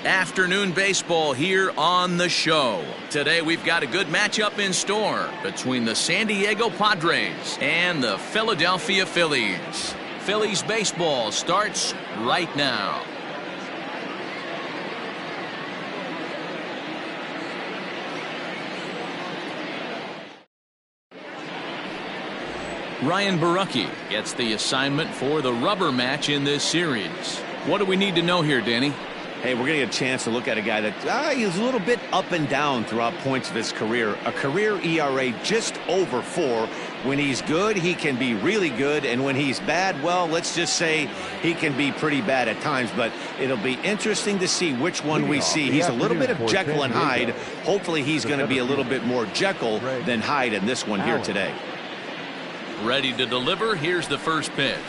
Afternoon baseball here on the show. Today we've got a good matchup in store between the San Diego Padres and the Philadelphia Phillies. Phillies baseball starts right now. Ryan Barocci gets the assignment for the rubber match in this series. What do we need to know here, Danny? Hey, we're going to get a chance to look at a guy that he's a little bit up and down throughout points of his career. A career ERA just over 4. When he's good, he can be really good. And when he's bad, well, let's just say he can be pretty bad at times. But it'll be interesting to see which one we see. He's a little bit of Jekyll and Hyde. Hopefully he's going to be a little bit more Jekyll than Hyde in this one here today. Ready to deliver. Here's the first pitch.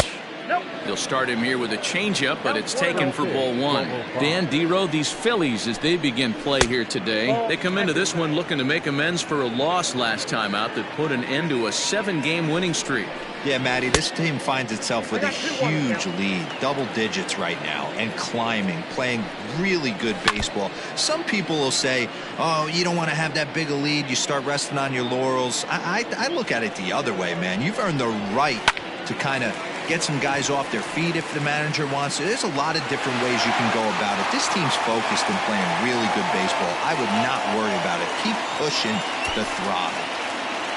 They'll start him here with a changeup, but it's taken for ball 1. Dan Dero, these Phillies, as they begin play here today, they come into this one looking to make amends for a loss last time out that put an end to a 7-game winning streak. Yeah, Matty, this team finds itself with a huge lead, double digits right now, and climbing, playing really good baseball. Some people will say, oh, you don't want to have that big a lead, you start resting on your laurels. I look at it the other way, man. You've earned the right to kind of get some guys off their feet if the manager wants to. There's a lot of different ways you can go about it. This team's focused and playing really good baseball. I would not worry about it. Keep pushing the throttle.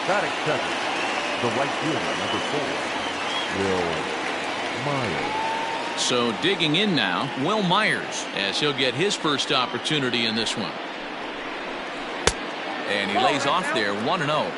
Batting second, the right fielder, number 4, Will Myers. So digging in now, Will Myers, as he'll get his first opportunity in this one. And he lays off there, 1-0.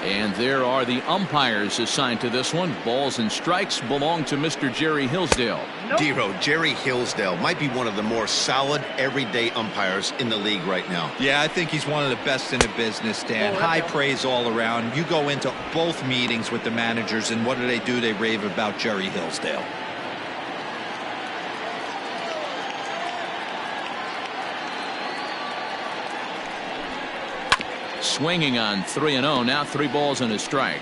And there are the umpires assigned to this one. Balls and strikes belong to Mr. Jerry Hillsdale. Dero, Jerry Hillsdale might be one of the more solid everyday umpires in the league right now. Yeah, I think he's one of the best in the business, Dan. High praise all around. You go into both meetings with the managers, and what do? They rave about Jerry Hillsdale. Swinging on 3-0. Now 3 balls and a strike.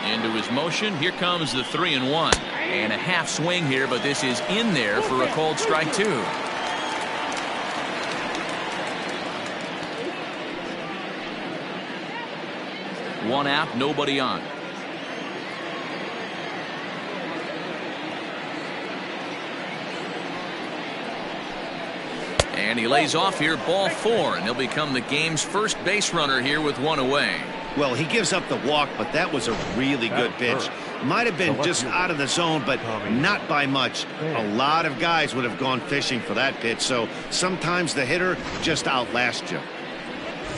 Into his motion. Here comes the 3-1. And a half swing here, but this is in there for a called strike 2. One out, nobody on. And he lays off here, ball 4, and he'll become the game's first base runner here with 1 away. Well, he gives up the walk, but that was a really good pitch. Might have been just out of the zone, but not by much. A lot of guys would have gone fishing for that pitch, so sometimes the hitter just outlasts you.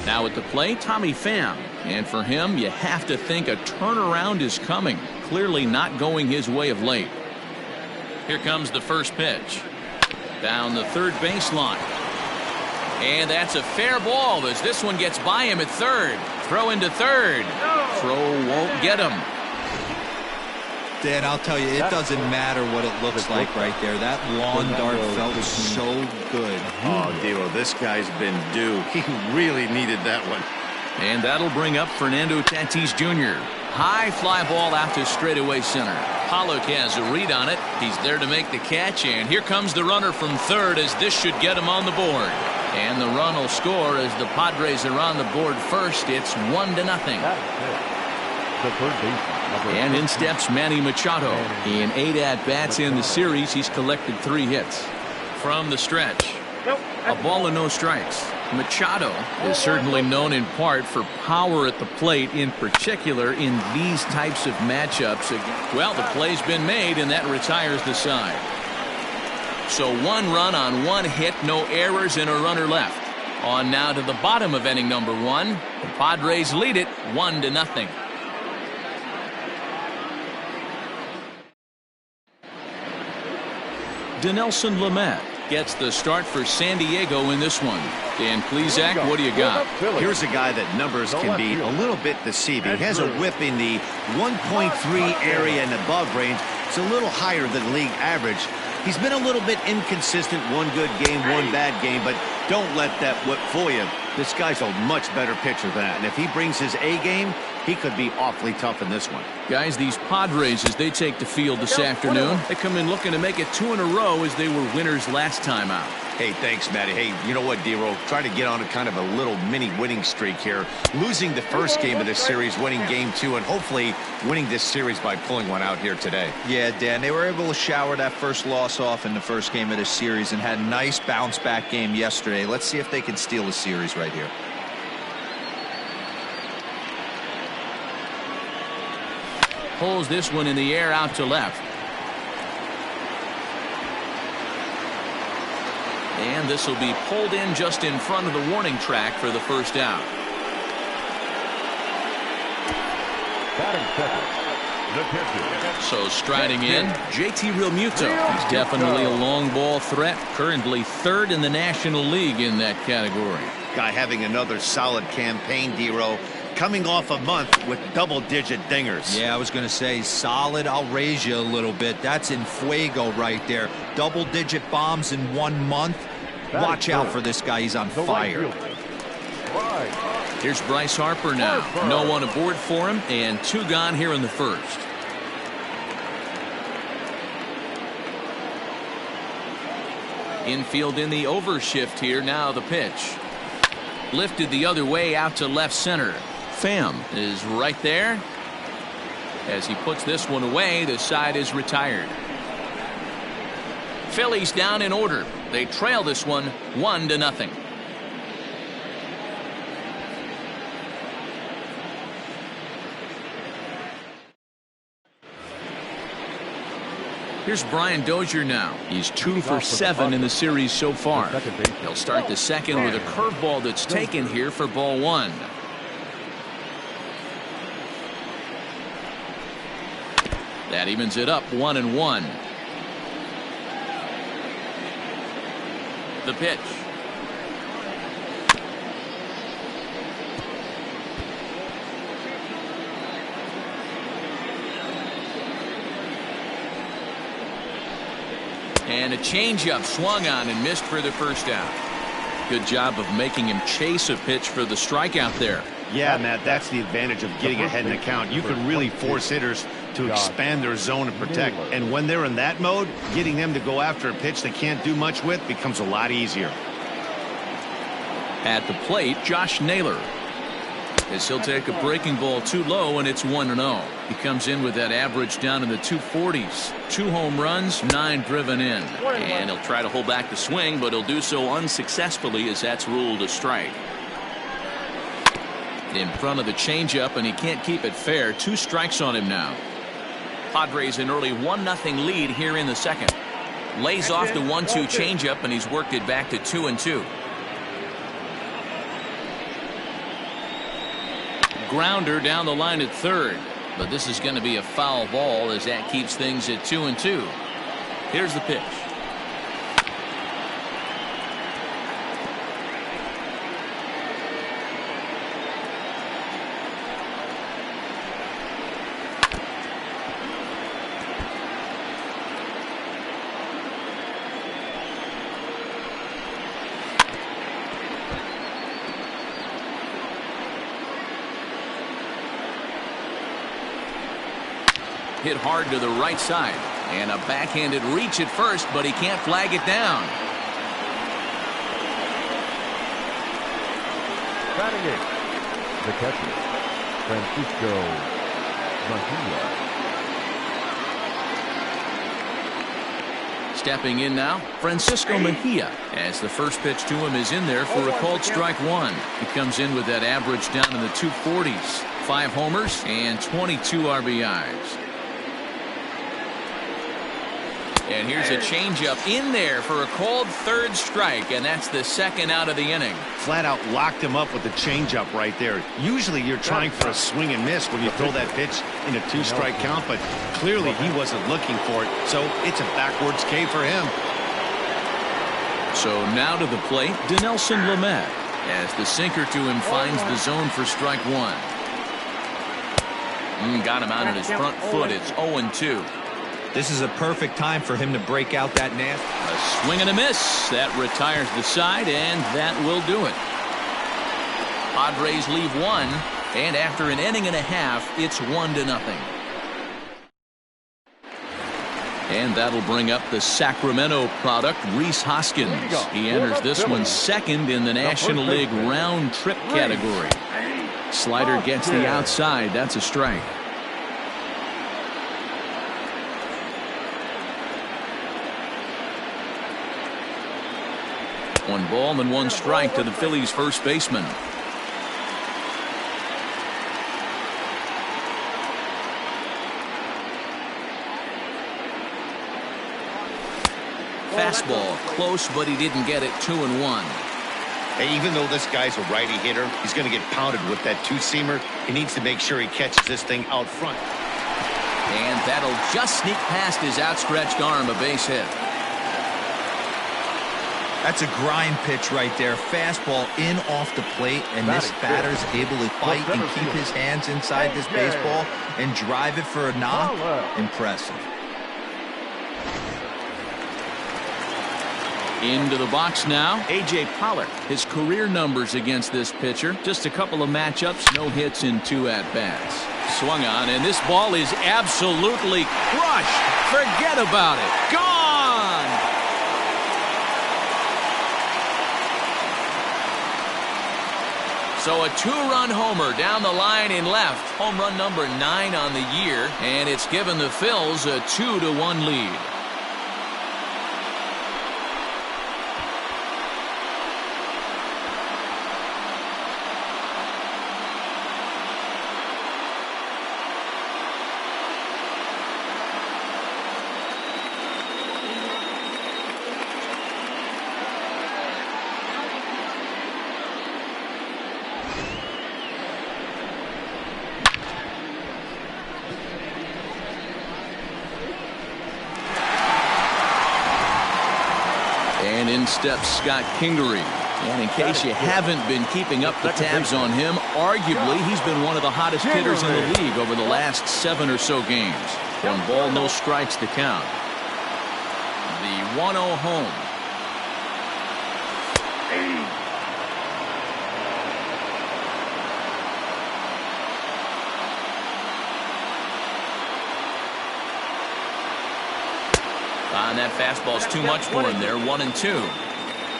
Now at the plate, Pham. And for him, you have to think a turnaround is coming. Clearly not going his way of late. Here comes the first pitch. Down the third baseline. And that's a fair ball as this one gets by him at third. Throw into third. Throw won't get him. Dan, I'll tell you, it doesn't matter what it looks like right there. That lawn dart felt so good. Oh, Dero, this guy's been due. He really needed that one. And that'll bring up Fernando Tatis Jr. High fly ball out to straightaway center. Pollock has a read on it. He's there to make the catch, and here comes the runner from third as this should get him on the board. And the run will score as the Padres are on the board first. It's 1-0. The third baseman. And in steps Manny Machado. In 8 at-bats in the series, he's collected 3 hits. From the stretch, a ball and no strikes. Machado is certainly known in part for power at the plate, in particular in these types of matchups. Well, the play's been made, and that retires the side. So 1 run on 1 hit, no errors, and a runner left. On now to the bottom of inning number 1. The Padres lead it 1-0. Dinelson Lamet gets the start for San Diego in this one. Dan Plesac, what do you got? Here's a guy that numbers can be a little bit deceiving. He has a whip in the 1.3 area and above range. It's a little higher than league average. He's been a little bit inconsistent. One good game, one bad game, but don't let that whip fool you. This guy's a much better pitcher than that, and if he brings his A game, he could be awfully tough in this one. Guys, these Padres, as they take the field this afternoon, they come in looking to make it 2 in a row as they were winners last time out. Hey, thanks, Matty. Hey, you know what, D-Roll? Try to get on a kind of a little mini winning streak here. Losing the first game of this series, winning game 2, and hopefully winning this series by pulling one out here today. Yeah, Dan, they were able to shower that first loss off in the first game of this series and had a nice bounce-back game yesterday. Let's see if they can steal the series right here. Pulls this one in the air out to left. And this will be pulled in just in front of the warning track for the first out. So striding in, JT Realmuto. He's definitely a long ball threat. Currently 3rd in the National League in that category. Guy having another solid campaign, D-Roll. Coming off a month with double-digit dingers. Yeah, I was going to say solid. I'll raise you a little bit. That's in fuego right there. Double-digit bombs in 1 month. Watch out for this guy. He's on fire. Here's Bryce Harper now. No one aboard for him, and 2 gone here in the first. Infield in the overshift here. Now the pitch. Lifted the other way out to left center. Pham is right there. As he puts this one away, the side is retired. Phillies down in order. They trail this one 1-0. Here's Brian Dozier now. He's 2 for 7 in the series so far. He'll start the second with a curveball that's taken here for ball 1. That evens it up 1-1. The pitch. And a changeup swung on and missed for the first out. Good job of making him chase a pitch for the strikeout there. Yeah, Matt, that's the advantage of getting ahead in the count. You can really force hitters to expand their zone and protect. And when they're in that mode, getting them to go after a pitch they can't do much with becomes a lot easier. At the plate, Josh Naylor. As he'll take a breaking ball too low, and it's 1-0. He comes in with that average down in the 240s. 2 home runs, 9 driven in. And he'll try to hold back the swing, but he'll do so unsuccessfully as that's ruled a strike. In front of the changeup, and he can't keep it fair. 2 strikes on him now. Padres an early 1-0 lead here in the second. Lays off the 1-2 changeup, and he's worked it back to 2-2. Grounder down the line at third, but this is going to be a foul ball as that keeps things at 2-2. Here's the pitch. Hit hard to the right side, and a backhanded reach at first, but he can't flag it down. Batting it, the catcher, Francisco Mejia. Stepping in now, Francisco Mejia, as the first pitch to him is in there for a called strike 1. He comes in with that average down in the 240s. 5 homers and 22 RBIs. And here's a changeup in there for a called third strike, and that's the second out of the inning. Flat out locked him up with the changeup right there. Usually you're trying for a swing and miss when you throw that pitch in a 2-strike count, but clearly he wasn't looking for it, so it's a backwards K for him. So now to the plate, Dinelson Lamet, as the sinker to him finds the zone for strike 1. Got him out on his front foot. It's 0-2. This is a perfect time for him to break out that nasty. A swing and a miss. That retires the side, and that will do it. Padres leave one, and after an inning and a half, it's 1-0. And that'll bring up the Sacramento product, Rhys Hoskins. He enters this one second in the National League round trip category. Slider gets the outside. That's a strike. One ball and one strike to the Phillies first baseman. Fastball close, but he didn't get it. 2-1. Hey, even though this guy's a righty hitter, he's going to get pounded with that two-seamer. He needs to make sure he catches this thing out front. And that'll just sneak past his outstretched arm, a base hit. That's a grind pitch right there. Fastball in off the plate, and this batter's able to fight and keep his hands inside this baseball and drive it for a knock. Impressive. Into the box now, A.J. Pollock. His career numbers against this pitcher, just a couple of matchups, no hits in 2 at-bats. Swung on, and this ball is absolutely crushed. Forget about it. Gone! So a 2-run homer down the line in left. Home run number 9 on the year, and it's given the Phils a 2-1 lead. And in steps Scott Kingery. And in case you haven't been keeping up the tabs on him, arguably he's been one of the hottest hitters in the league over the last 7 or so games. 1 ball, no strikes to count. The 1-0 home. And that fastball's too much for him there. 1-2.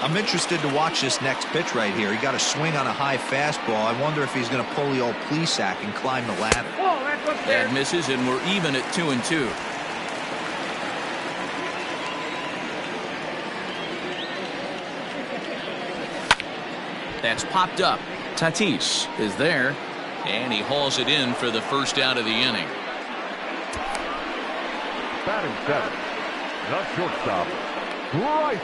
I'm interested to watch this next pitch right here. He got a swing on a high fastball. I wonder if he's going to pull the old Plesac and climb the ladder. That misses, and we're even at 2-2. That's popped up. Tatis is there, and he hauls it in for the first out of the inning. Batting 7. The shortstop, Bryce.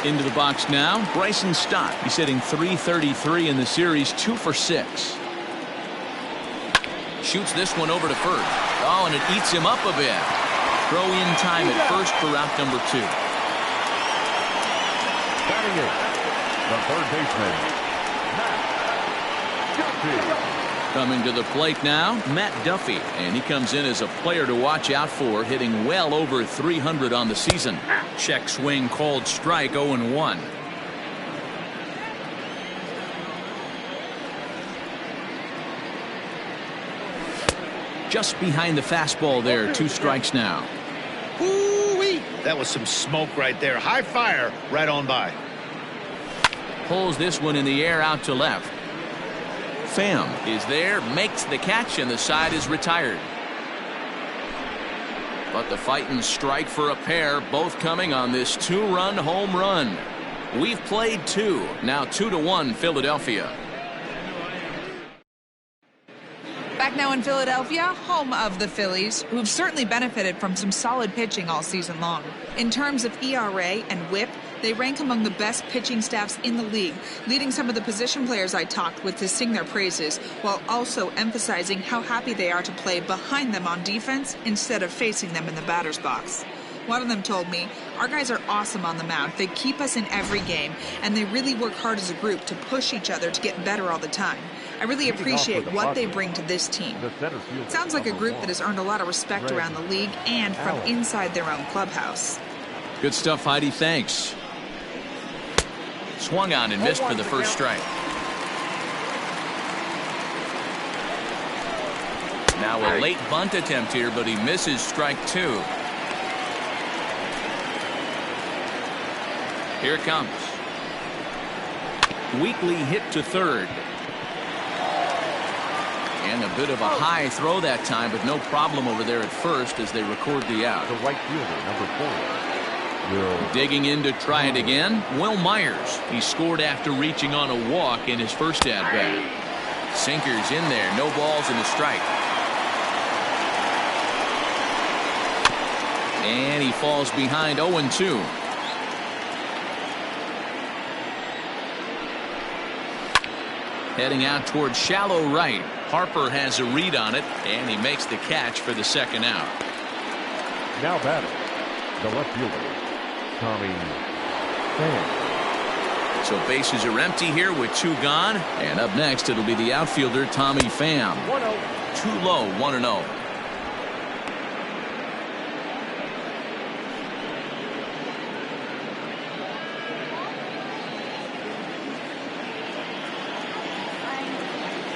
Into the box now, Bryson Stott. He's hitting .333 in the series, 2 for 6. Shoots this one over to first. Oh, and it eats him up a bit. Throw in time at first for out number 2. Batting 8, the third baseman, Mccutchen. Coming to the plate now, Matt Duffy, and he comes in as a player to watch out for, hitting well over 300 on the season. Check swing called strike. 0-1. Just behind the fastball there. 2 strikes now. Ooh-wee. That was some smoke right there. High fire right on by. Pulls this one in the air out to left. Pham is there, makes the catch, and the side is retired. But the fighting strike for a pair, both coming on this 2-run home run. We've played 2, now 2-1 Philadelphia. Back now in Philadelphia, home of the Phillies, who've certainly benefited from some solid pitching all season long. In terms of ERA and whip, they rank among the best pitching staffs in the league, leading some of the position players I talked with to sing their praises, while also emphasizing how happy they are to play behind them on defense instead of facing them in the batter's box. One of them told me, "Our guys are awesome on the mound. They keep us in every game, and they really work hard as a group to push each other to get better all the time. I really appreciate what they bring to this team." Sounds like a group that has earned a lot of respect around the league and from inside their own clubhouse. Good stuff, Heidi. Thanks. Swung on and missed for the first strike. Now a late bunt attempt here, but he misses strike 2. Here it comes. Weakly hit to third. And a bit of a high throw that time, but no problem over there at first as they record the out. The right fielder, number 4. Digging in to try it again, Will Myers. He scored after reaching on a walk in his first at-bat. Sinkers in there, no balls and a strike. And he falls behind 0-2. Heading out towards shallow right. Harper has a read on it, and he makes the catch for the second out. Now batting, the left fielder, Tommy Pham. So bases are empty here with 2 gone. And up next, it'll be the outfielder, Tommy Pham. 1-0. Too low, 1-0.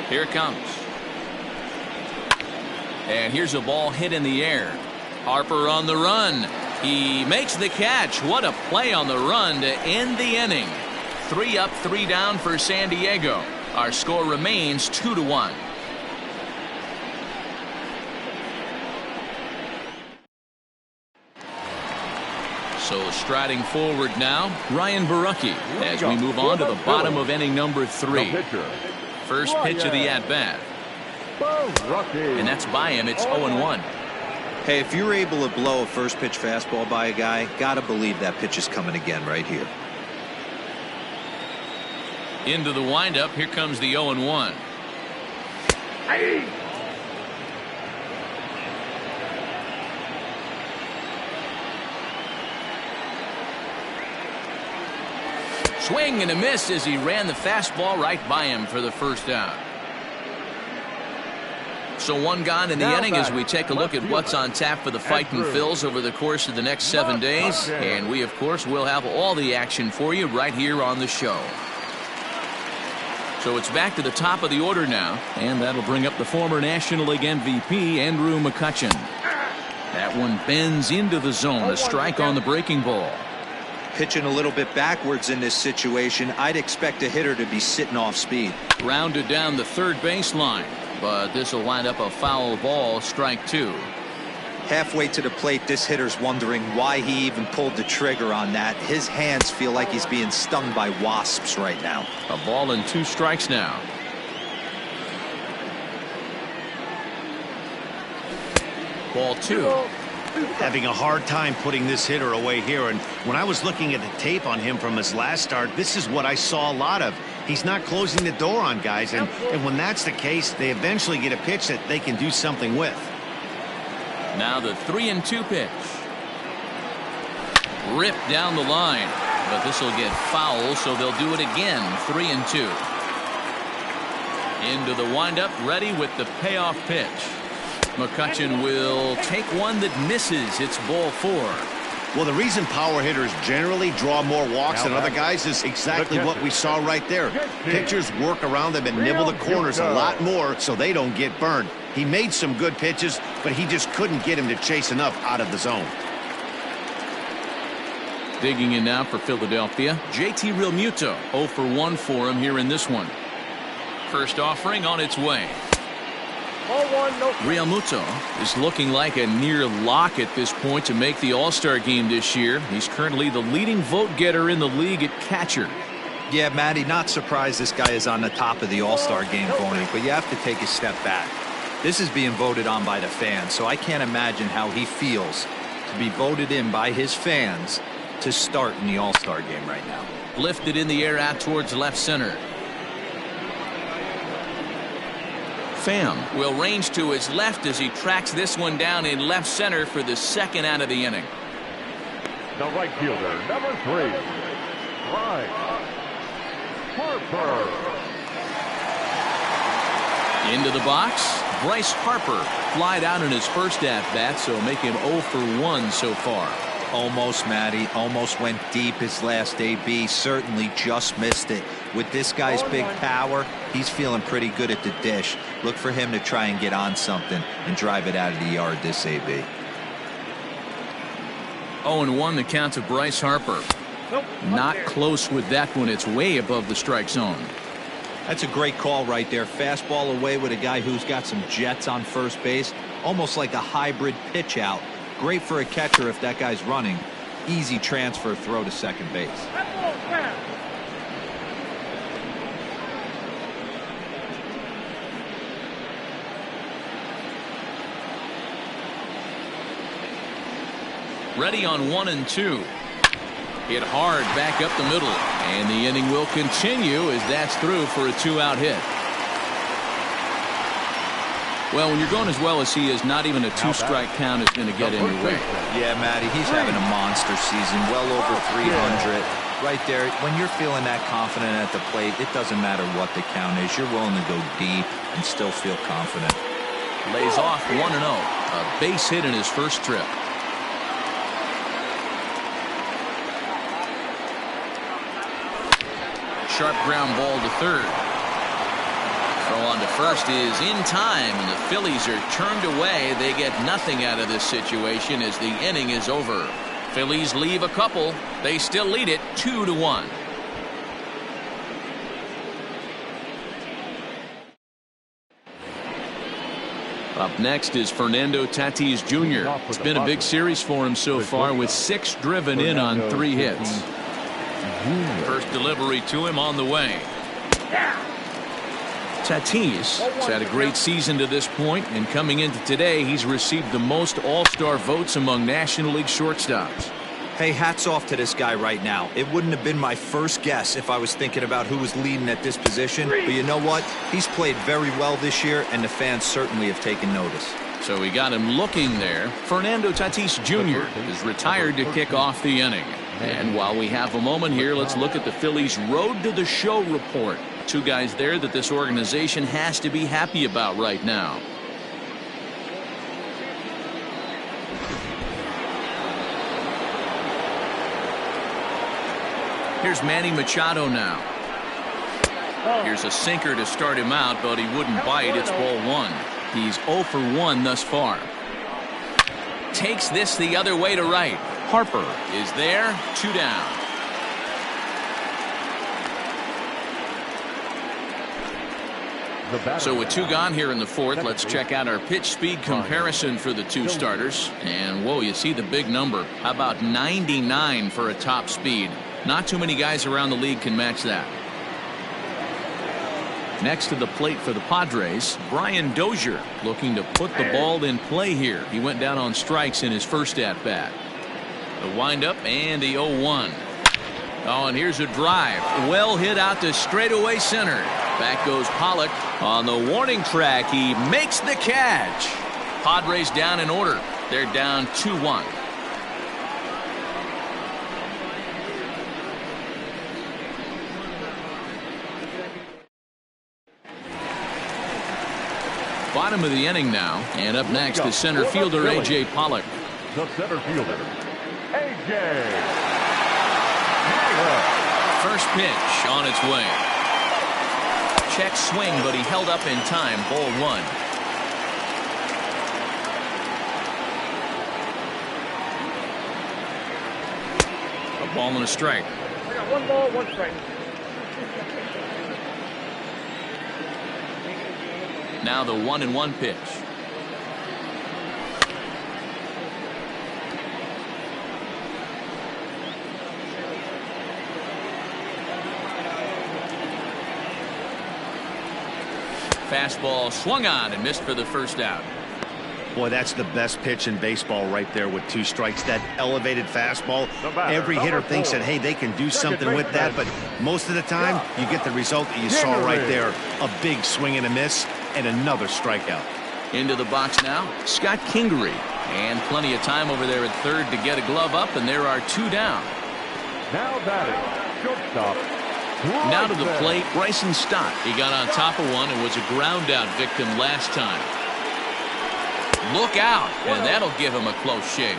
Here it comes. And here's a ball hit in the air. Harper on the run. He makes the catch. What a play on the run to end the inning. 3 up, 3 down for San Diego. Our score remains 2-1. So striding forward now, Ryan Barocci as we move on to the bottom of inning number 3. First pitch of the at-bat. And that's by him. It's 0-1. Hey, if you're able to blow a first pitch fastball by a guy, gotta believe that pitch is coming again right here. Into the windup. Here comes the 0-1. Swing and a miss as he ran the fastball right by him for the first out. So 1 gone in the inning as we take a look at what's on tap for the Fightin' Phils over the course of the next 7 days. And we, of course, will have all the action for you right here on the show. So it's back to the top of the order now. And that'll bring up the former National League MVP, Andrew Mccutchen. That one bends into the zone. A strike on the breaking ball. Pitching a little bit backwards in this situation. I'd expect a hitter to be sitting off speed. Rounded down the third baseline, but this will wind up a foul ball, strike 2. Halfway to the plate, this hitter's wondering why he even pulled the trigger on that. His hands feel like he's being stung by wasps right now. A ball and 2 strikes now. Ball 2. Having a hard time putting this hitter away here, and when I was looking at the tape on him from his last start, this is what I saw a lot of. He's not closing the door on guys, and when that's the case, they eventually get a pitch that they can do something with. Now the 3-2 pitch. Ripped down the line, but this will get foul, so they'll do it again. 3-2. Into the windup, ready with the payoff pitch. Mccutchen will take one that misses. It's ball 4. Well, the reason power hitters generally draw more walks than other guys is exactly what we saw right there. Pitchers work around them and nibble the corners a lot more so they don't get burned. He made some good pitches, but he just couldn't get him to chase enough out of the zone. Digging in now for Philadelphia, JT Realmuto. 0 for 1 for him here in this one. First offering on its way. Realmuto is looking like a near lock at this point to make the All-Star game this year. He's currently the leading vote getter in the league at catcher. Yeah, Matty, not surprised this guy is on the top of the All-Star game voting, but you have to take a step back. This is being voted on by the fans, so I can't imagine how he feels to be voted in by his fans to start in the All-Star game right now. Lifted in the air out towards left center. Pham will range to his left as he tracks this one down in left center for the second out of the inning. The right fielder, number 3, Bryce Harper. Into the box, Bryce Harper flied out in his first at-bat, so make him 0 for 1 so far. Almost, Matty. Almost went deep his last AB. Certainly just missed it. With this guy's big power, he's feeling pretty good at the dish. Look for him to try and get on something and drive it out of the yard this AB. 0-1 the count to Bryce Harper. Not close with that one. It's way above the strike zone. That's a great call right there. Fastball away with a guy who's got some jets on first base. Almost like a hybrid pitch out. Great for a catcher if that guy's running. Easy transfer throw to second base. Ready on 1 and 2. Hit hard back up the middle, and the inning will continue as that's through for a 2-out hit. Well, when you're going as well as he is, not even a 2-strike count is going to get in your way. Yeah, Matty, he's having a monster season, well over 300. Right there, when you're feeling that confident at the plate, it doesn't matter what the count is. You're willing to go deep and still feel confident. Lays off 1-0. A base hit in his first trip. Sharp ground ball to third. Throw on to first is in time, and the Phillies are turned away. They get nothing out of this situation as the inning is over. Phillies leave a couple. They still lead it 2-1. Up next is Fernando Tatis Jr. It's been a big series for him so far with 6 driven in on 3 hits. First delivery to him on the way. Tatis has had a great season to this point, and coming into today, he's received the most all-star votes among National League shortstops. Hey, hats off to this guy right now. It wouldn't have been my first guess if I was thinking about who was leading at this position. But you know what? He's played very well this year, and the fans certainly have taken notice. So we got him looking there. Fernando Tatis Jr. is retired to kick off the inning. And while we have a moment here, let's look at the Phillies' Road to the Show report. 2 guys there that this organization has to be happy about right now. Here's Manny Machado now. Here's a sinker to start him out, but he wouldn't bite. It's ball 1. He's 0 for 1 thus far. Takes this the other way to right. Harper is there. 2 down. So with 2 gone here in the 4th, let's check out our pitch speed comparison for the 2 starters. And whoa, you see the big number. How about 99 for a top speed? Not too many guys around the league can match that. Next to the plate for the Padres, Brian Dozier looking to put the ball in play here. He went down on strikes in his first at-bat. The windup and the 0-1. Oh, and here's a drive. Well hit out to straightaway center. Back goes Pollock on the warning track. He makes the catch. Padres down in order. They're down 2-1. Bottom of the inning now, and up next is center fielder A.J. Pollock. The center fielder, A.J. First pitch on its way. Check swing, but he held up in time. Ball 1. A ball and a strike. I got 1 ball, 1 strike. Now the 1-1 pitch. Fastball swung on and missed for the first out. Boy, that's the best pitch in baseball right there with 2 strikes. That elevated fastball. Every hitter thinks that, hey, they can do something with that, but most of the time you get the result that you saw right there. A big swing and a miss and another strikeout. Into the box now, Scott Kingery. And plenty of time over there at third to get a glove up, and there are 2 down. Now batting, shortstop. Now to the plate, Bryson Stott. He got on top of one and was a ground out victim last time. Look out, and that'll give him a close shave.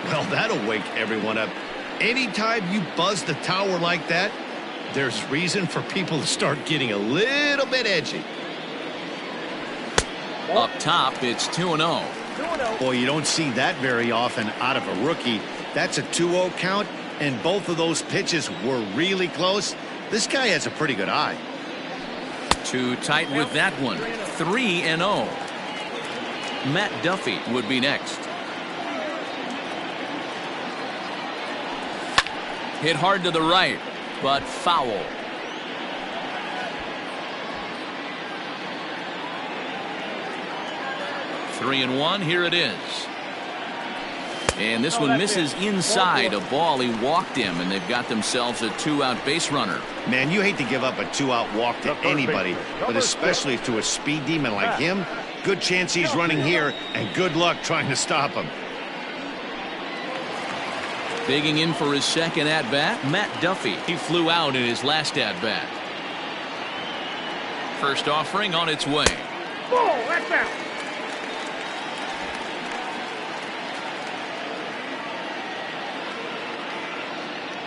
Well, that'll wake everyone up. Anytime you buzz the tower like that, there's reason for people to start getting a little bit edgy. Up top, it's 2-0. Boy, you don't see that very often out of a rookie. That's a 2-0 count, and both of those pitches were really close. This guy has a pretty good eye. Too tight with that one. 3-0. Matt Duffy would be next. Hit hard to the right, but foul. Three and one. Here it is. And this one misses inside. A ball. He walked him, and they've got themselves a 2-out base runner. Man, you hate to give up a 2-out walk to anybody, but especially to a speed demon like him. Good chance he's running here, and good luck trying to stop him. Digging in for his second at-bat, Matt Duffy. He flew out in his last at-bat. First offering on its way. Ball, that's out.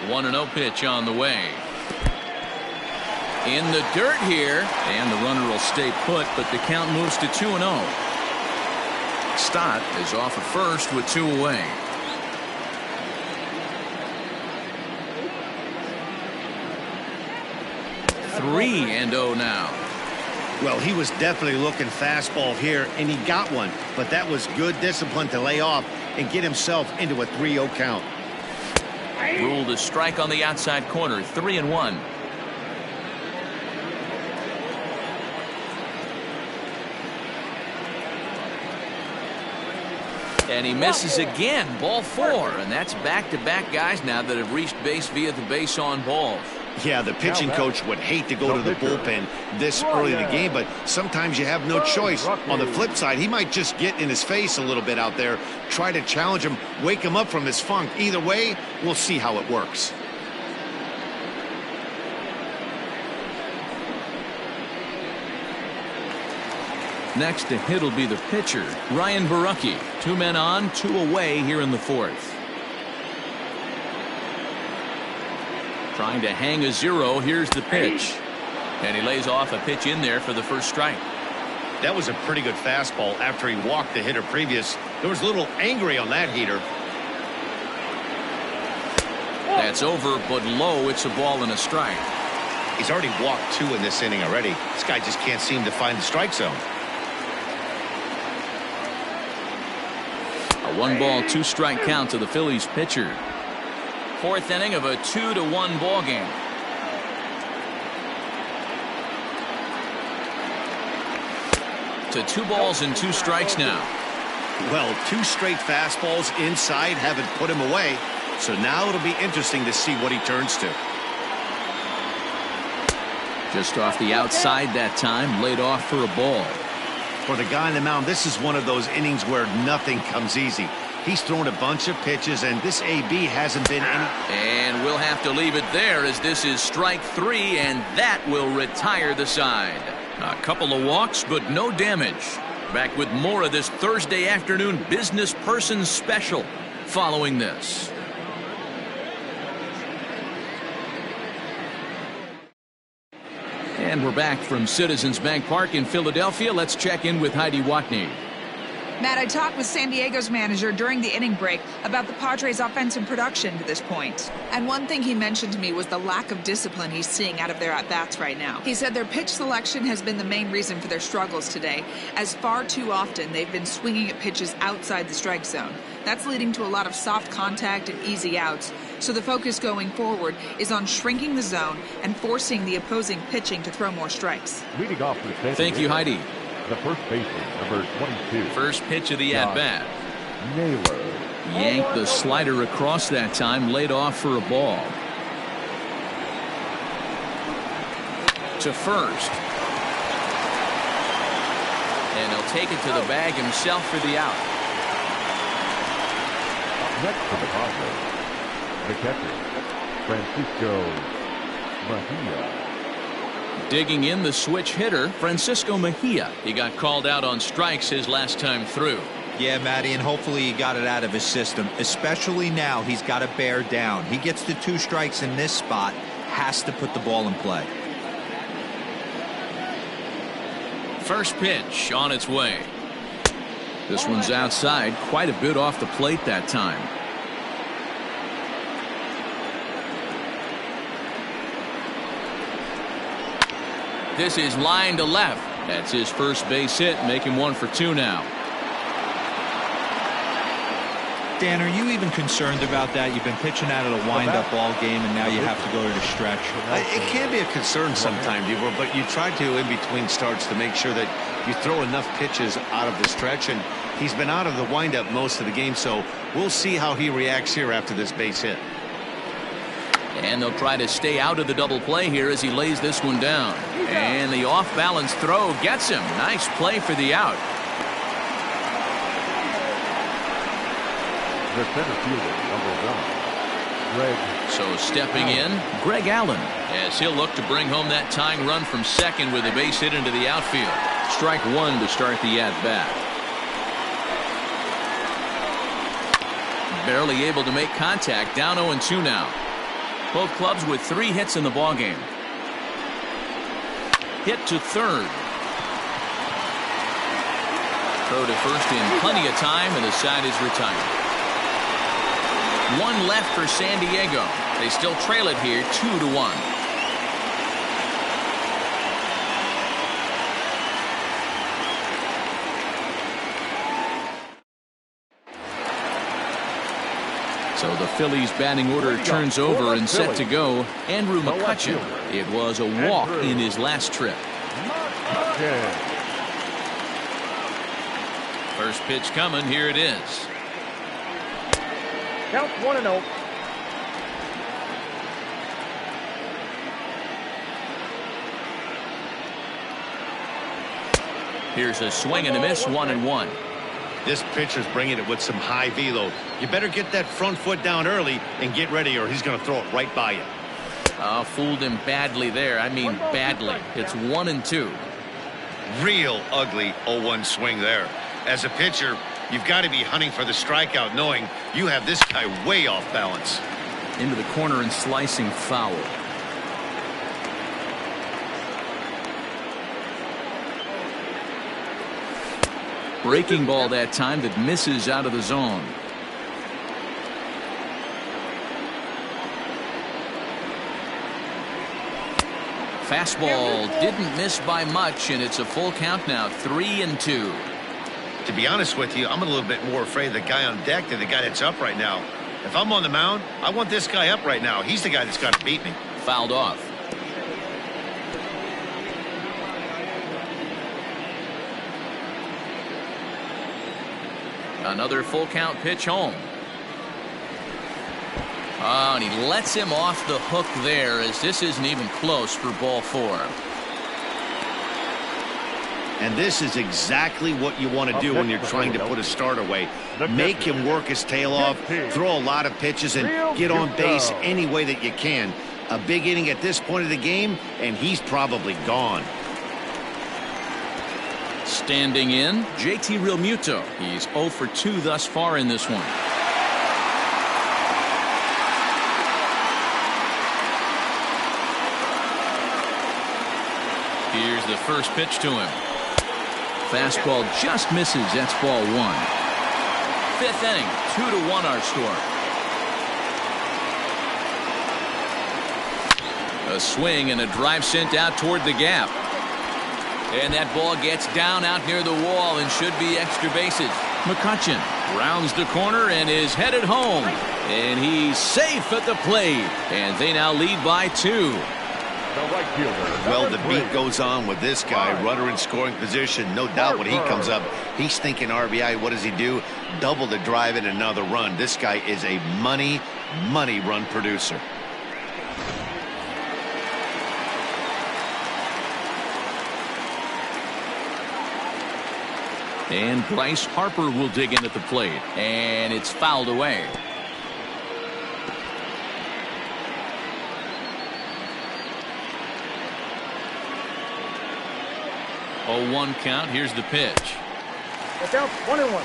1-0 pitch on the way. In the dirt here, and the runner will stay put, but the count moves to 2-0. Stott is off at first with 2 away. Three and 0 now. Well, he was definitely looking fastball here, and he got one, but that was good discipline to lay off and get himself into a 3-0 count. Ruled a strike on the outside corner. 3-1. And he misses again. Ball 4. And that's back-to-back guys now that have reached base via the base on balls. Yeah, the pitching coach would hate to go to the bullpen this early in the game, but sometimes you have no choice. On the flip side, he might just get in his face a little bit out there, try to challenge him, wake him up from his funk. Either way, we'll see how it works. Next to hit will be the pitcher, Ryan Barocci. 2 men on, 2 away here in the 4th. Trying to hang a 0. Here's the pitch. And he lays off a pitch in there for the first strike. That was a pretty good fastball after he walked the hitter previous. There was a little angry on that heater. That's over, but low. It's a ball and a strike. He's already walked 2 in this inning already. This guy just can't seem to find the strike zone. A 1-ball, 2-strike count to the Phillies pitcher. 4th inning of a 2-1 ball game. To 2 balls and 2 strikes now. Well, 2 straight fastballs inside haven't put him away. So now it'll be interesting to see what he turns to. Just off the outside that time, laid off for a ball. For the guy on the mound, this is one of those innings where nothing comes easy. He's thrown a bunch of pitches, and this AB hasn't been any. And we'll have to leave it there as this is strike 3, and that will retire the side. A couple of walks, but no damage. Back with more of this Thursday afternoon business person special following this. And we're back from Citizens Bank Park in Philadelphia. Let's check in with Heidi Watney. Matt, I talked with San Diego's manager during the inning break about the Padres' offensive production to this point. And one thing he mentioned to me was the lack of discipline he's seeing out of their at-bats right now. He said their pitch selection has been the main reason for their struggles today, as far too often they've been swinging at pitches outside the strike zone. That's leading to a lot of soft contact and easy outs. So the focus going forward is on shrinking the zone and forcing the opposing pitching to throw more strikes. Leading off for San Thank you, Heidi. The first baseman, number 22. First pitch of the at-bat. Naylor. Yanked the slider across that time, laid off for a ball. To first. And he'll take it to the bag himself for the out. Next for the Padres, the catcher, Francisco Mejia. Digging in, the switch hitter, Francisco Mejia. He got called out on strikes his last time through. Yeah, Matty, and hopefully he got it out of his system. Especially now, he's got to bear down. He gets the 2 strikes in this spot, has to put the ball in play. First pitch on its way. This one's outside, quite a bit off the plate that time. This is line to left. That's his first base hit, make him 1 for 2 now. Dan, are you even concerned about that? You've been pitching out of a wind-up ball game, and now you have to go to the stretch. It can be a concern sometimes, but you try to, in between starts, to make sure that you throw enough pitches out of the stretch, and he's been out of the windup most of the game, so we'll see how he reacts here after this base hit. And they'll try to stay out of the double play here as he lays this one down. And the off-balance throw gets him. Nice play for the out. The center fielder, number 1, Greg. So stepping in, Greg Allen, as he'll look to bring home that tying run from second with a base hit into the outfield. Strike 1 to start the at-bat. Barely able to make contact, down 0-2 now. Both clubs with 3 hits in the ballgame. Hit to third. Throw to first in plenty of time, and the side is retired. 1 left for San Diego. They still trail it here 2-1. So the Phillies batting order turns over and set to go. Andrew Mccutchen. It was a walk in his last trip. First pitch coming. Here it is. Count 1-0. Here's a swing and a miss, 1-1. This pitcher's bringing it with some high velo. You better get that front foot down early and get ready, or he's going to throw it right by you. Fooled him badly there. I mean badly. It's 1-2. Real ugly 0-1 swing there. As a pitcher, you've got to be hunting for the strikeout, knowing you have this guy way off balance. Into the corner and slicing foul. Breaking ball that time that misses out of the zone. Fastball didn't miss by much, and it's a full count now, 3-2. To be honest with you, I'm a little bit more afraid of the guy on deck than the guy that's up right now. If I'm on the mound, I want this guy up right now. He's the guy that's got to beat me. Fouled off. Another full count pitch home. Oh, and he lets him off the hook there, as this isn't even close for ball 4. And this is exactly what you want to do when you're trying to put a start away. Make him work his tail off, throw a lot of pitches, and get on base any way that you can. A big inning at this point of the game, and he's probably gone. Standing in, JT Realmuto. He's 0 for 2 thus far in this one. Here's the first pitch to him. Fastball just misses. That's ball 1. 5th inning, 2-1 our score. A swing and a drive sent out toward the gap. And that ball gets down out near the wall and should be extra bases. Mccutchen rounds the corner and is headed home. And he's safe at the plate. And they now lead by 2. Well, the beat goes on with this guy. Runner in scoring position. No doubt when he comes up, he's thinking RBI. What does he do? Double the drive and another run. This guy is a money run producer. And Bryce Harper will dig in at the plate. And it's fouled away. Oh, 1 count. Here's the pitch. Look out, 1-1.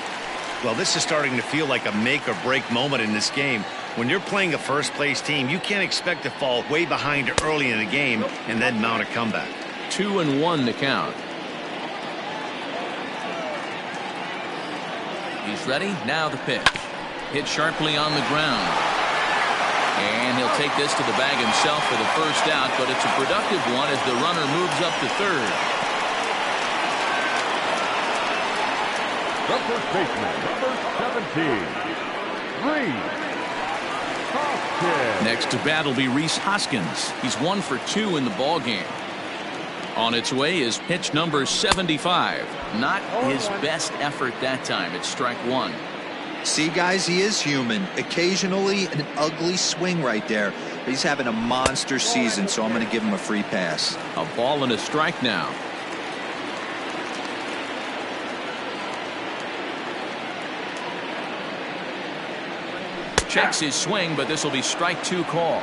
Well, this is starting to feel like a make-or-break moment in this game. When you're playing a first-place team, you can't expect to fall way behind early in the game and then mount a comeback. 2-1 to count. He's ready. Now the pitch. Hit sharply on the ground. And he'll take this to the bag himself for the first out, but it's a productive one as the runner moves up to third. The first baseman, number 17, Rhys Hoskins. Next to bat will be Rhys Hoskins. He's 1 for 2 in the ball game. On its way is pitch number 75. Not his best effort that time. It's strike one. See, guys, he is human. Occasionally an ugly swing right there. But he's having a monster season, so I'm going to give him a free pass. A ball and a strike now. Checks his swing, but this will be strike two call.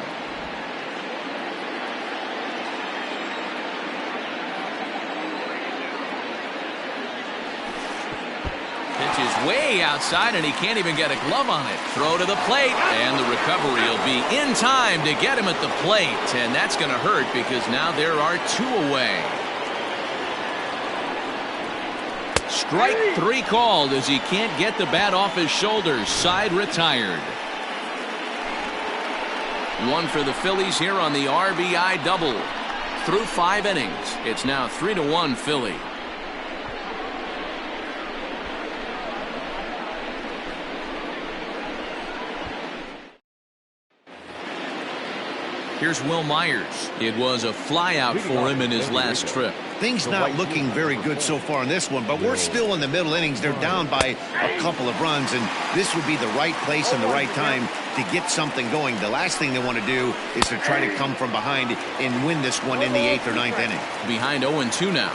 Pitch is way outside, and he can't even get a glove on it. Throw to the plate, and the recovery will be in time to get him at the plate. And that's going to hurt because now there are two away. Strike three called as he can't get the bat off his shoulders. Side retired. One for the Phillies here on the RBI double. Through 5 innings, it's now 3-1 Philly. Here's Will Myers. It was a flyout for him in his last trip. Things not looking very good so far in this one, but we're still in the middle innings. They're down by a couple of runs, and this would be the right place and the right time to get something going. The last thing they want to do is to try to come from behind and win this one in the 8th or 9th inning. Behind 0-2 now.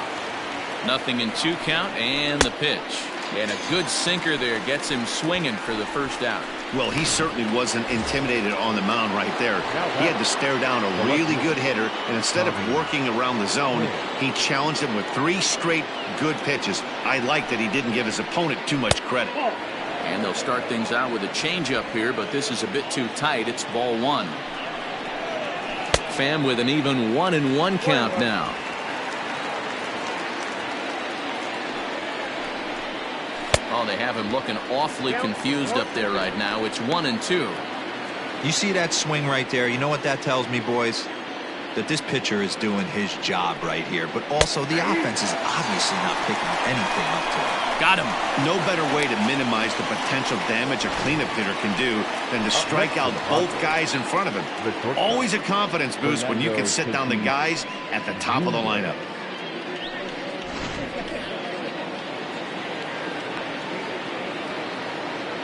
Nothing in 2 count, and the pitch. And a good sinker there gets him swinging for the first out. Well, he certainly wasn't intimidated on the mound right there. He had to stare down a really good hitter, and instead of working around the zone, he challenged him with 3 straight good pitches. I like that he didn't give his opponent too much credit. And they'll start things out with a changeup here, but this is a bit too tight. It's ball 1. Pham with an even 1-1 count now. Oh, they have him looking awfully confused up there right now. It's 1-2. You see that swing right there? You know what that tells me, boys? That this pitcher is doing his job right here. But also, the offense is obviously not picking anything up to it. Got him. No better way to minimize the potential damage a cleanup hitter can do than to strike out both guys in front of him. Always a confidence boost when you can sit down the guys at the top of the lineup.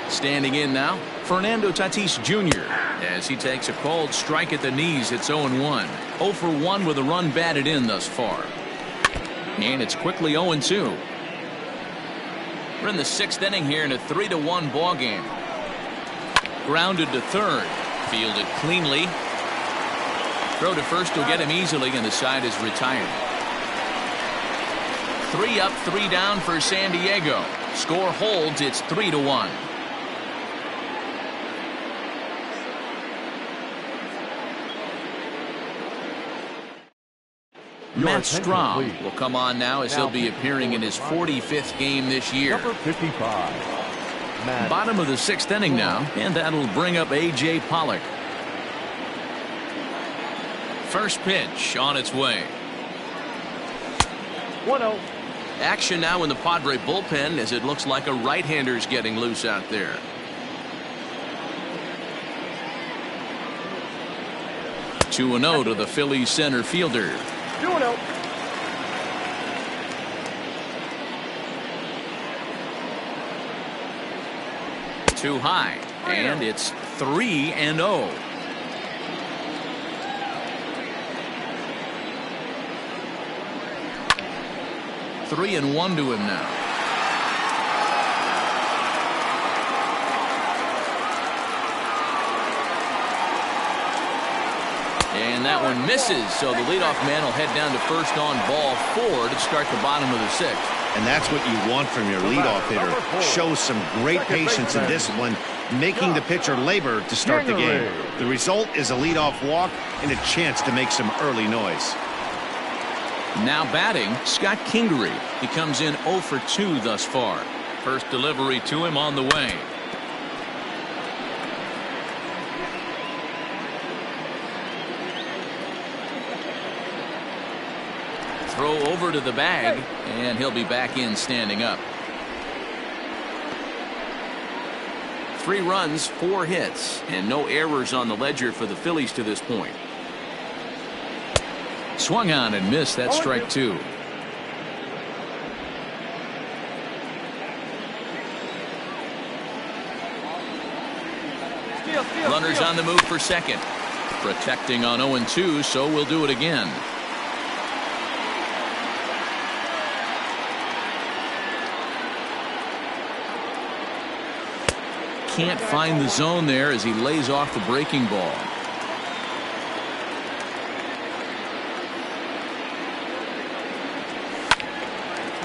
Standing in now, Fernando Tatis Jr. as he takes a called strike at the knees. It's 0-1. 0 for 1 with a run batted in thus far. And it's quickly 0-2. We're in the 6th inning here in a 3-1 ball game. Grounded to third. Fielded cleanly. Throw to first will get him easily, and the side is retired. 3 up, 3 down for San Diego. Score holds. It's 3-1. Matt Strom will come on now as he'll be appearing in his 45th game this year. Number 55. Bottom of the 6th inning now, and that'll bring up A.J. Pollock. First pitch on its way. 1-0. Action now in the Padre bullpen as it looks like a right-hander's getting loose out there. Two 2-0 to the Phillies center fielder. 2-0. Too high, and it's 3-0. Three and 1 to him now. And that one misses, so the leadoff man will head down to first on ball 4 to start the bottom of the 6th. And that's what you want from your leadoff hitter. Shows some great patience and discipline, making the pitcher labor to start the game. The result is a leadoff walk and a chance to make some early noise. Now batting, Scott Kingery. He comes in 0 for 2 thus far. First delivery to him on the way. Throw over to the bag, and he'll be back in standing up. 3 runs, 4 hits, and no errors on the ledger for the Phillies to this point. Swung on and missed. That strike 2. Runners on the move for second. Protecting on 0-2, so we'll do it again. Can't find the zone there as he lays off the breaking ball.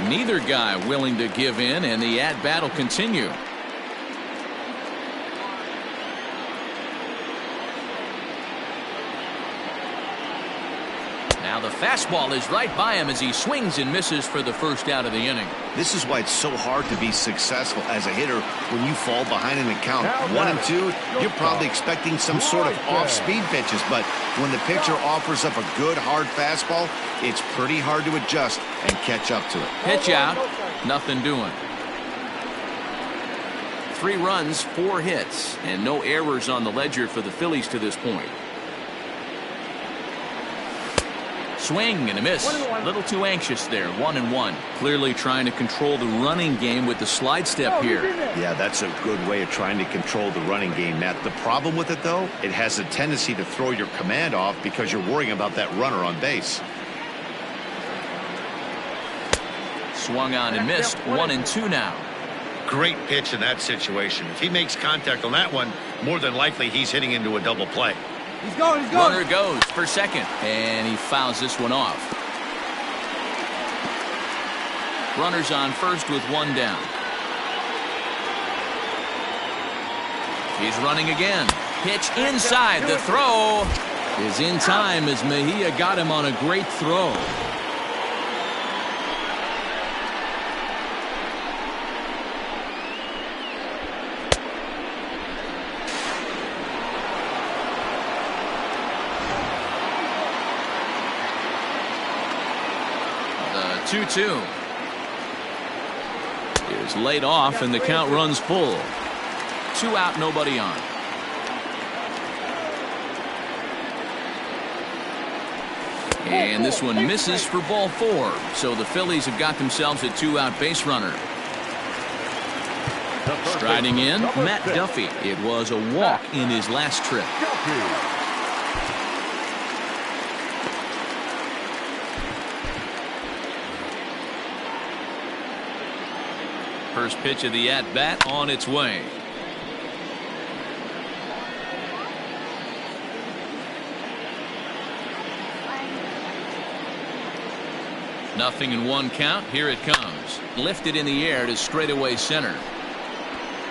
Neither guy willing to give in, and the at-bat will continue. Now the fastball is right by him as he swings and misses for the first out of the inning. This is why it's so hard to be successful as a hitter when you fall behind in the count. 1-2, you're probably expecting some sort of off-speed pitches, but when the pitcher offers up a good hard fastball, it's pretty hard to adjust and catch up to it. Pitch out, nothing doing. 3 runs, 4 hits, and no errors on the ledger for the Phillies to this point. Swing and a miss. A little too anxious there. 1-1. Clearly trying to control the running game with the slide step here. Yeah, that's a good way of trying to control the running game, Matt. The problem with it, though, it has a tendency to throw your command off because you're worrying about that runner on base. Swung on and missed. 1-2 now. Great pitch in that situation. If he makes contact on that one, more than likely he's hitting into a double play. He's going, he's going. Runner goes for second, and he fouls this one off. Runners on first with 1 down. He's running again. Pitch inside. The throw is in time as Mejia got him on a great throw. The 2-2 is laid off, and the count runs full. 2 out, nobody on. And this one misses for ball 4. So the Phillies have got themselves a 2-out base runner. Striding in, Matt Duffy. It was a walk in his last trip. First pitch of the at-bat on its way. Nothing in 1 count. Here it comes. Lifted in the air to straightaway center.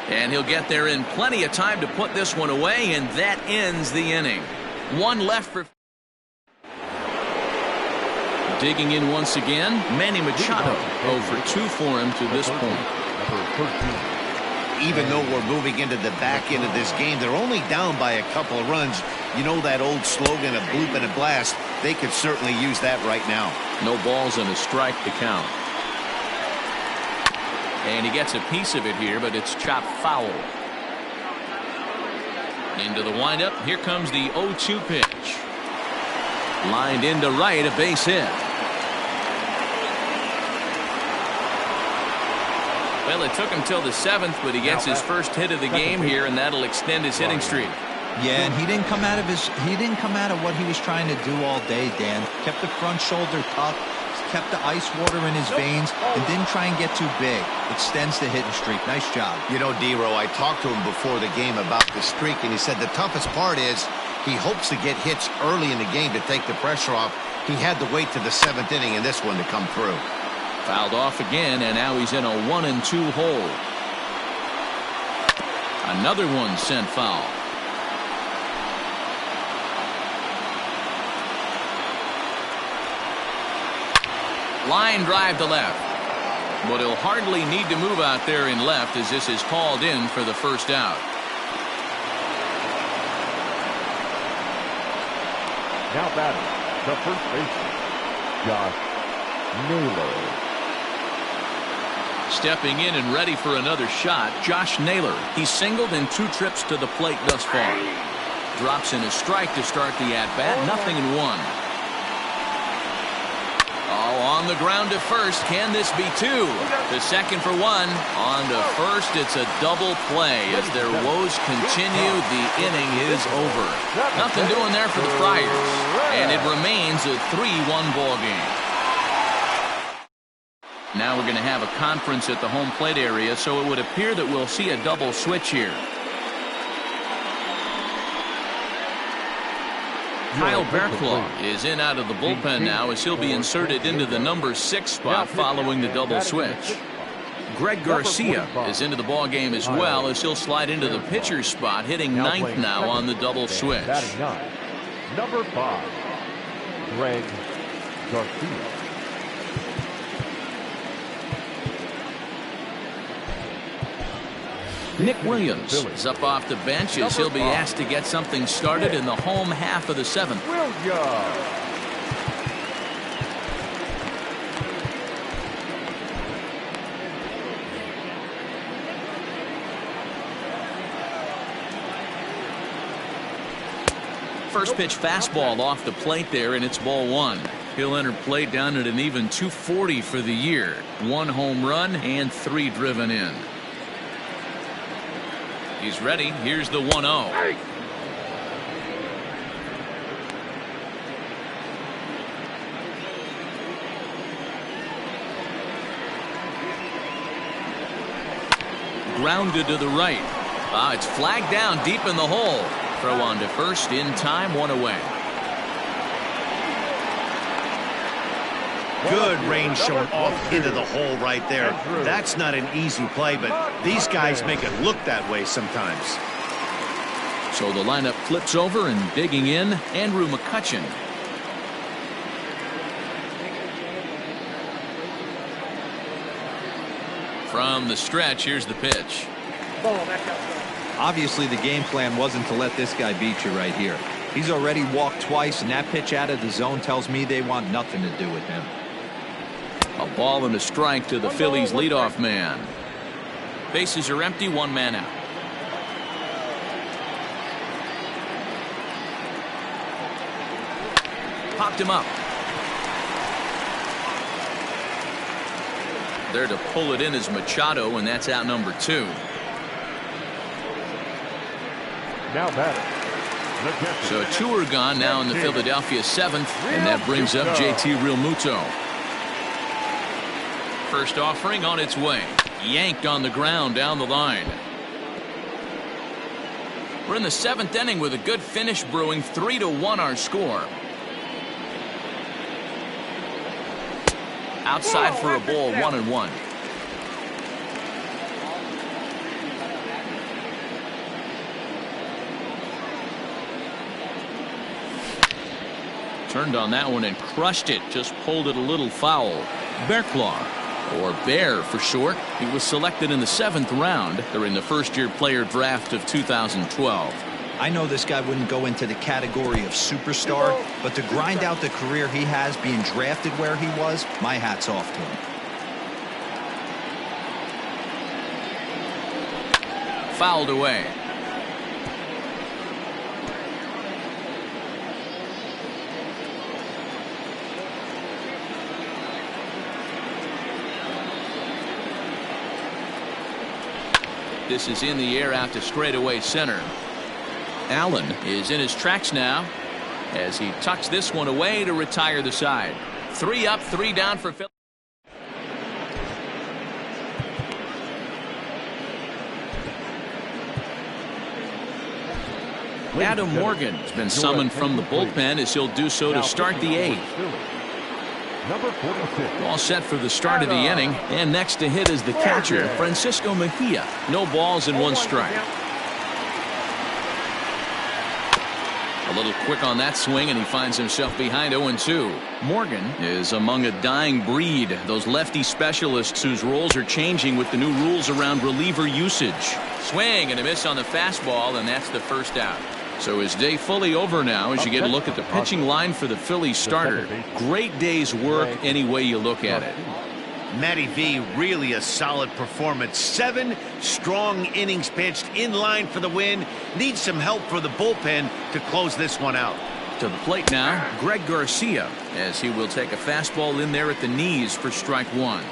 And he'll get there in plenty of time to put this one away, and that ends the inning. 1 left for... Digging in once again, Manny Machado. 0 for 2 for him to this point. Even though we're moving into the back end of this game, they're only down by a couple of runs. You know that old slogan, a bloop and a blast. They could certainly use that right now. No balls and a strike to count. And he gets a piece of it here, but it's chopped foul. Into the windup. Here comes the 0-2 pitch. Lined into right, a base hit. Well, it took him till the 7th, but he gets his first hit of the game here, and that'll extend his hitting streak. Yeah, and he didn't come out of what he was trying to do all day, Dan. Kept the front shoulder tough, kept the ice water in his veins, and didn't try and get too big. Extends the hitting streak. Nice job. You know, D-Row, I talked to him before the game about the streak, and he said the toughest part is He hopes to get hits early in the game to take the pressure off. He had to wait to the 7th inning in this one to come through. Fouled off again, and now he's in a 1-2 hole. Another one sent foul. Line drive to left. But he'll hardly need to move out there in left as this is called in for the first out. Now batting, the first baseman, Josh Naylor. Stepping in and ready for another shot, Josh Naylor. He's singled in 2 trips to the plate thus far. Drops in a strike to start the at-bat, 0-1. Oh, on the ground to first. Can this be 2? To second for 1. On to first, it's a double play. As their woes continue, the inning is over. Nothing doing there for the Friars. And it remains a 3-1 ball game. Now we're going to have a conference at the home plate area, so it would appear that we'll see a double switch here. Kyle Barocci is in out of the bullpen now as he'll be inserted into the number 6 spot following the double switch. Greg Garcia is into the ball game as well as he'll slide into the pitcher's spot, hitting 9th now on the double switch. Number 5, Greg Garcia. Nick Williams is up off the bench as he'll be asked to get something started in the home half of the 7th. First pitch fastball off the plate there, and it's ball 1. He'll enter play down at an even 240 for the year. 1 home run and 3 driven in. He's ready. Here's the 1-0. Grounded to the right. It's flagged down deep in the hole. Throw on to first in time, 1 away. Good range shown off into the hole right there. That's not an easy play, but these guys make it look that way sometimes. So the lineup flips over, and digging in, Andrew Mccutchen. From the stretch, here's the pitch. Obviously, the game plan wasn't to let this guy beat you right here. He's already walked twice, and that pitch out of the zone tells me they want nothing to do with him. A ball and a strike to the Phillies leadoff man. Bases are empty, 1 man out. Popped him up. There to pull it in is Machado, and that's out number 2. Now batter. So 2 are gone now in the Philadelphia 7th, and that brings up JT Realmuto. First offering on its way. Yanked on the ground down the line. We're in the 7th inning with a good finish brewing. 3-1 our score. Outside for a ball, 1-1. Turned on that one and crushed it. Just pulled it a little foul. Barocci, or Bear for short. He was selected in the 7th round during the first-year player draft of 2012. I know this guy wouldn't go into the category of superstar, but to grind out the career he has being drafted where he was, my hat's off to him. Fouled away. This is in the air out to straightaway center. Allen is in his tracks now as he tucks this one away to retire the side. 3 up, 3 down for Phillies. Adam Morgan has been summoned from the bullpen as he'll do so to start the 8th. Number 46. All set for the start of the inning, and next to hit is the catcher, Francisco Mejia. No balls and 1 strike. A little quick on that swing, and he finds himself behind 0-2. Morgan is among a dying breed, those lefty specialists whose roles are changing with the new rules around reliever usage. Swing and a miss on the fastball, and that's the first out. So his day fully over now as you get a look at the pitching line for the Phillies starter. Great day's work any way you look at it. Matty V, really a solid performance. 7 strong innings pitched, in line for the win. Needs some help for the bullpen to close this one out. To the plate now, Greg Garcia, as he will take a fastball in there at the knees for strike 1.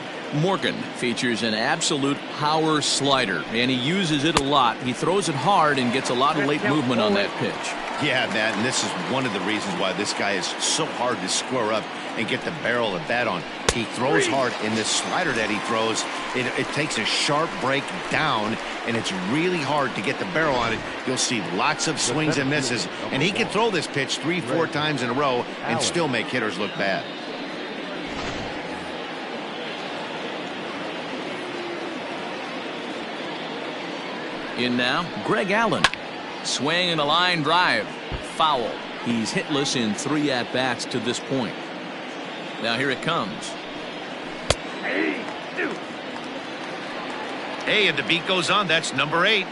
Morgan features an absolute power slider, and he uses it a lot. He throws it hard and gets a lot of late movement on that pitch. Yeah, Matt, and this is one of the reasons why this guy is so hard to square up and get the barrel of that on. He throws hard, and this slider that he throws, it takes a sharp break down, and it's really hard to get the barrel on it. You'll see lots of swings and misses, and he can throw this pitch 3-4 times in a row and still make hitters look bad. In now, Greg Allen. Swing and a line drive. Foul. He's hitless in 3 at-bats to this point. Now here it comes. Hey, and the beat goes on. That's number 8.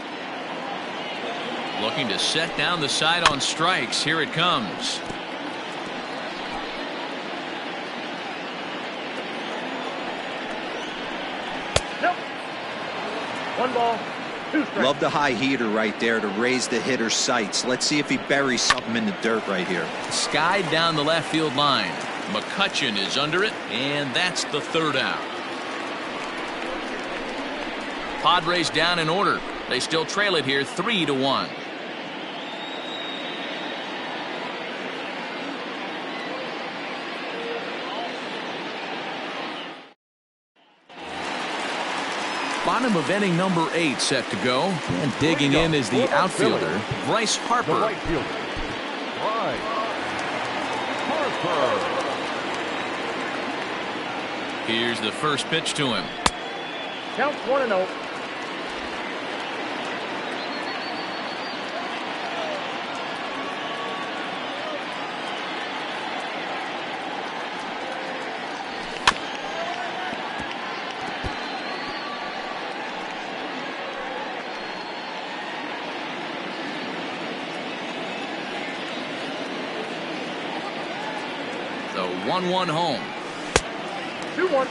Looking to set down the side on strikes. Here it comes. Nope. 1 ball. 2 strikes. Love the high heater right there to raise the hitter's sights. Let's see if he buries something in the dirt right here. Skied down the left field line. Mccutchen is under it, and that's the 3rd out. Padres down in order. They still trail it here 3-1. Bottom of inning number 8 set to go, and digging in is the outfielder Bryce Harper. The right fielder, Bryce Harper. Here's the first pitch to him. Counts 1-0. The 1-1 home. 2-1.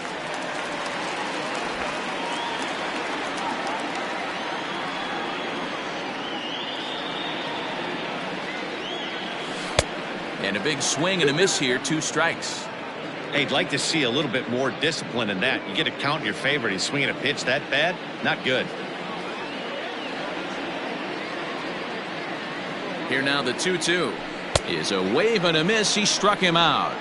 And a big swing and a miss here. 2 strikes. Hey, I'd like to see a little bit more discipline in that. You get a count in your favor, and he's swinging a pitch that bad. Not good. Here now the 2-2 is a wave and a miss. He struck him out.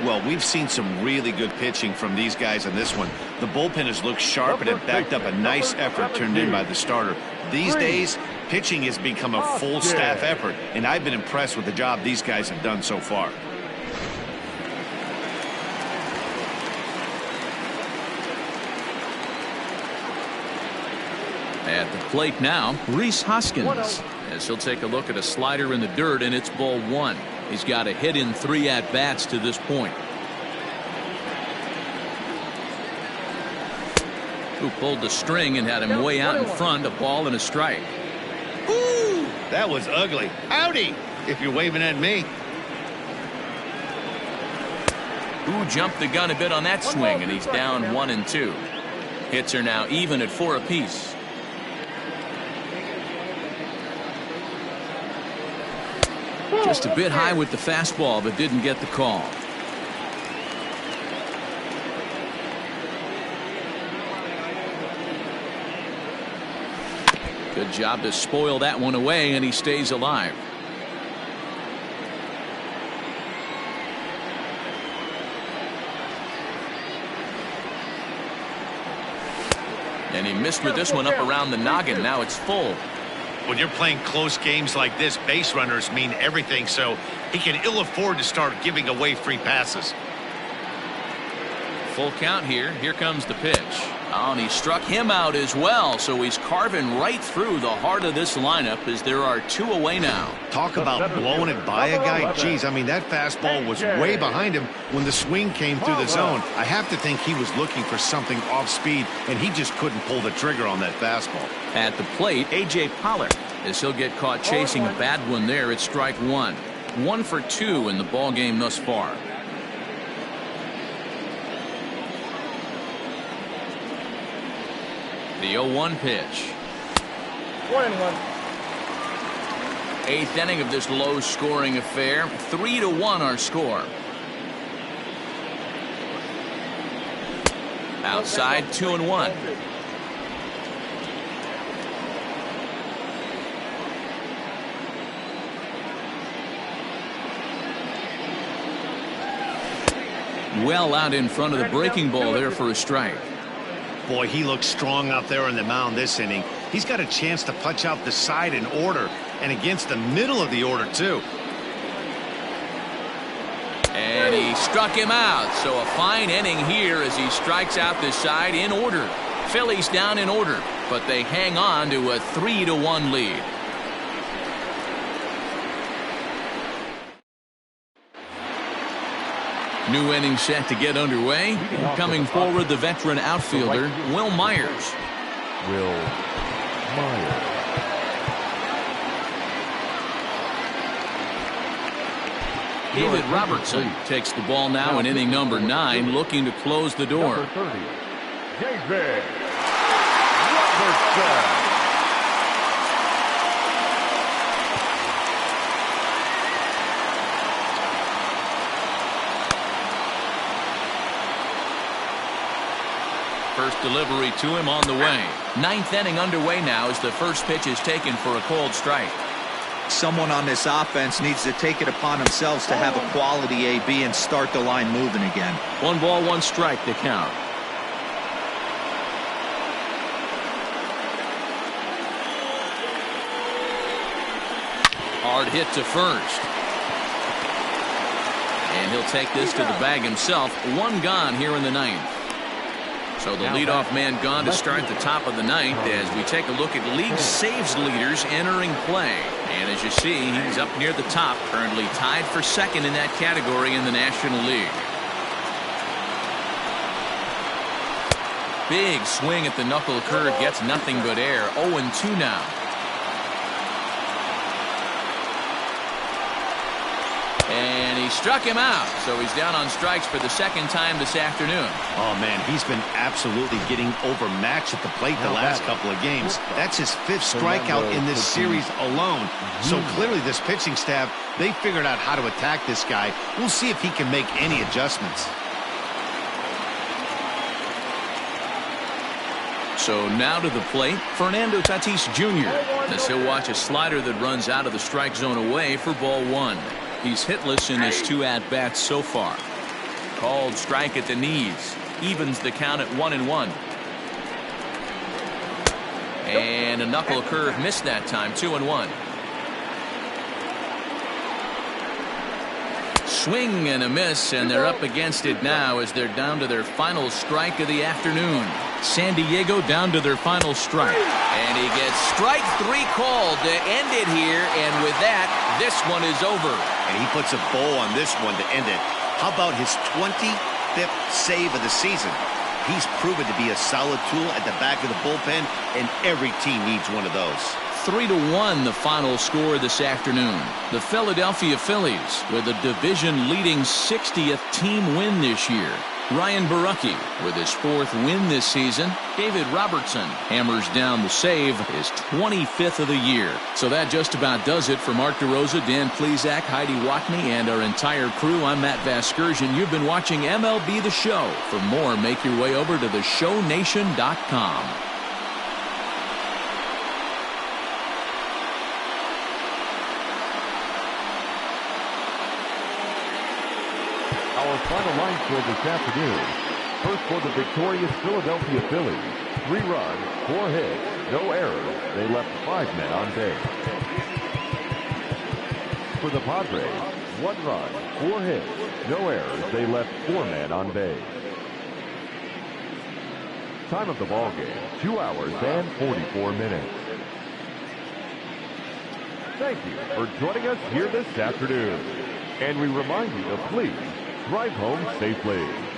Well, we've seen some really good pitching from these guys in this one. The bullpen has looked sharp and it backed up a nice effort turned in by the starter. These days, pitching has become a full staff effort, and I've been impressed with the job these guys have done so far. At the plate now, Rhys Hoskins, as he'll take a look at a slider in the dirt, and it's ball 1. He's got a hit in 3 at-bats to this point. Who pulled the string and had him way out in front, a ball and a strike. Ooh, that was ugly. Howdy, if you're waving at me. Who jumped the gun a bit on that swing, and he's down 1-2. Hits are now even at 4 apiece. Just a bit high with the fastball, but didn't get the call. Good job to spoil that one away, and he stays alive. And he missed with this one up around the noggin. Now it's full. When you're playing close games like this, base runners mean everything, so he can ill afford to start giving away free passes. Full count here. Here comes the pitch. Oh, and he struck him out as well, so he's carving right through the heart of this lineup as there are 2 away now. Talk about blowing it by a guy. Geez, I mean, that fastball was way behind him when the swing came through the zone. I have to think he was looking for something off speed, and he just couldn't pull the trigger on that fastball. At the plate, A.J. Pollock, as he'll get caught chasing a bad one there at strike 1. 1 for 2 in the ball game thus far. The 0-1 pitch. 1-1. 8th inning of this low-scoring affair. 3-1 our score. Outside, 2-1. Well out in front of the breaking ball there for a strike. Boy, he looks strong out there on the mound this inning. He's got a chance to punch out the side in order, and against the middle of the order, too. And he struck him out, so a fine inning here as he strikes out the side in order. Phillies down in order, but they hang on to a 3-1 lead. New inning set to get underway. Coming forward, the veteran outfielder, Will Myers. Will Myers. David Robertson takes the ball now in inning number 9, looking to close the door. Number 30, David Robertson. First delivery to him on the way. 9th inning underway now as the first pitch is taken for a called strike. Someone on this offense needs to take it upon themselves to have a quality AB and start the line moving again. 1 ball, 1 strike to count. Hard hit to first. And he'll take this to the bag himself. 1 gone here in the 9th. So the leadoff man gone to start the top of the 9th as we take a look at league saves leaders entering play. And as you see, he's up near the top, currently tied for 2nd in that category in the National League. Big swing at the knuckle curve, gets nothing but air. 0-2 now. And he struck him out, so he's down on strikes for the 2nd time this afternoon. Oh, man, he's been absolutely getting overmatched at the plate the last couple of games. That's his 5th strikeout in this series alone. So clearly this pitching staff, they figured out how to attack this guy. We'll see if he can make any adjustments. So now to the plate, Fernando Tatis Jr. as he'll watch a slider that runs out of the strike zone away for ball 1. He's hitless in his 2 at-bats so far. Called strike at the knees. Evens the count at 1-1. And a knuckle curve missed that time. 2-1. Swing and a miss, and they're up against it now as they're down to their final strike of the afternoon. San Diego down to their final strike. And he gets strike 3 called to end it here, and with that, this one is over. And he puts a bow on this one to end it. How about his 25th save of the season? He's proven to be a solid tool at the back of the bullpen, and every team needs one of those. 3-1 the final score this afternoon. The Philadelphia Phillies with a division-leading 60th team win this year. Ryan Barocci with his 4th win this season. David Robertson hammers down the save, his 25th of the year. So that just about does it for Mark DeRosa, Dan Plesac, Heidi Watney, and our entire crew. I'm Matt Vasgersian. You've been watching MLB The Show. For more, make your way over to theshownation.com. Our final line score this afternoon. First for the victorious Philadelphia Phillies. 3 runs, 4 hits, no errors. They left 5 men on base. For the Padres, 1 run, 4 hits, no errors. They left 4 men on base. Time of the ball game, 2 hours and 44 minutes. Thank you for joining us here this afternoon. And we remind you to please drive home safely.